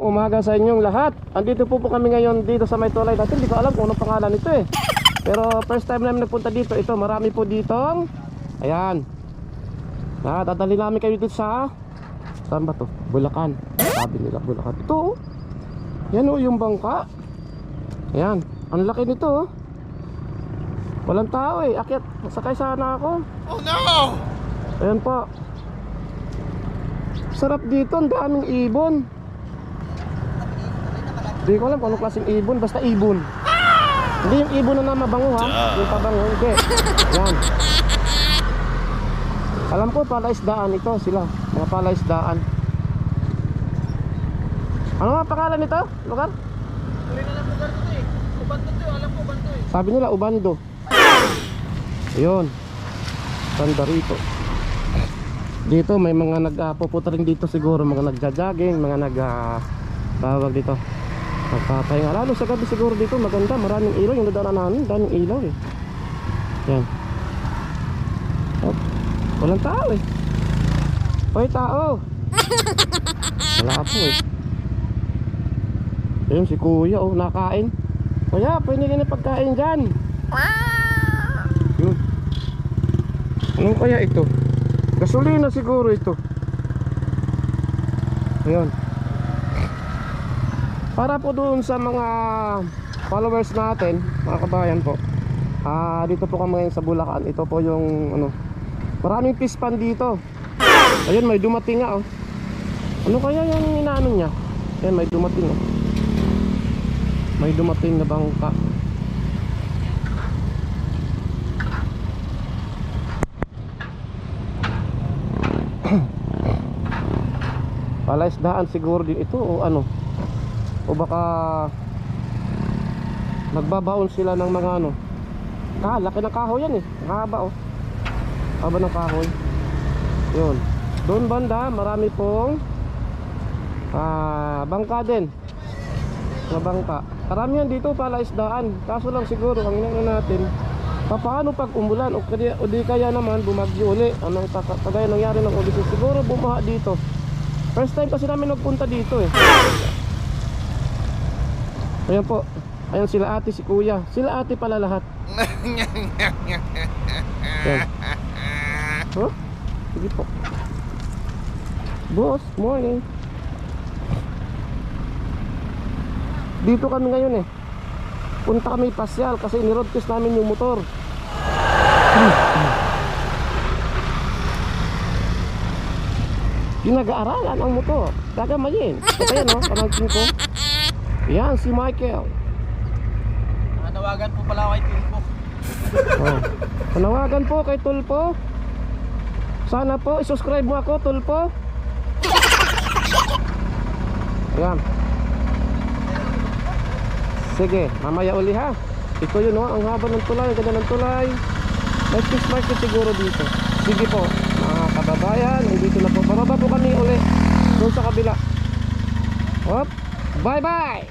Umaga sa inyong lahat. Andito po kami ngayon dito sa may tulay natin. Hindi ko alam kung anong pangalan nito eh. Pero first time namin nagpunta dito. Ito, marami po ditong. Ayan. Dadali namin kayo dito sa, saan ba to? Bulacan. Sabi nila Bulacan. Ito oh. Yan oh, yung bangka. Ayan. Ang laki nito oh. Walang tao eh. Akyat. Sakay sana ako. Oh no! Ayan po. Sarap dito. Ang daming ibon. Hindi ko alam kung anong klaseng ibon. Basta ibon. Hindi yung ibon na mabango ha. Yung pabango. Hindi. Yan. Alam ko palaisdaan ito sila. Mga palaisdaan. Ano nga pangalan nito? Lugar? Tuloy na lang lugar dito eh. Ubando to, alam ko Ubando eh. Sabi nila Ubando. Ayun. Banda rito. Dito may mga nagpupunta rin dito siguro. Mga nagja-jogging. Mga tawag dito. Magpapahinga. Lalo sa gabi siguro dito maganda. Maraming ilaw. Yung nadaanan namin. Daming ilaw eh. Yan. Oh. Walang tao eh. Hoy tao. Wala po eh. Ayun si kuya oh, nakain. Kuya, pwede ka na pagkain dyan. Yun. Ano kaya ito? Gasolina siguro ito. Ayun. Para po doon sa mga followers natin, mga kabayan po. Dito po kami ngayon sa Bulacan. Ito po yung ano, maraming fish pan dito. Ayun, may dumating nga oh. Ano kaya yung inaano niya? Ayun, may dumating oh. May dumating na bangka. Palaisdaan siguro din ito o ano. O baka nagbabaon sila ng mga ano. Laki ng kahoy yan eh. Haba oh. Haba ng kahoy. Yun. Doon banda marami pong bangka din. Mga bangka. Karamihan dito palaisdaan. Kaso lang siguro ang inaano natin, paano pag umulan o di kaya naman bumagyo uli. Anong kagaya nangyari ng uli, siguro bumaha dito. First time kasi namin nagpunta dito eh. Ayan po. Ayan sila ate, si kuya. Sila ate pala lahat. Ayan. Oh, sige po. Boss, morning. Dito kami ngayon eh. Punta kami pasyal kasi ni-road test namin yung motor. Ginag-aaralan ang motor. Gagamayin. Kaya no, pamangkin ko. Yan si Michael. Nanawagan po pala ako kay Tulpo. Oh. Panawagan po kay Tulpo. Sana po i-subscribe mo ako, Tulpo. Ayan. Sige, mamaya uli ha. Ito yun oh, ang haba ng tulay, ganda ng tulay. May fish market siguro dito. Sige po, mga kababayan, dito na po. Bababa po kami uli doon sa kabila. Hop, bye bye.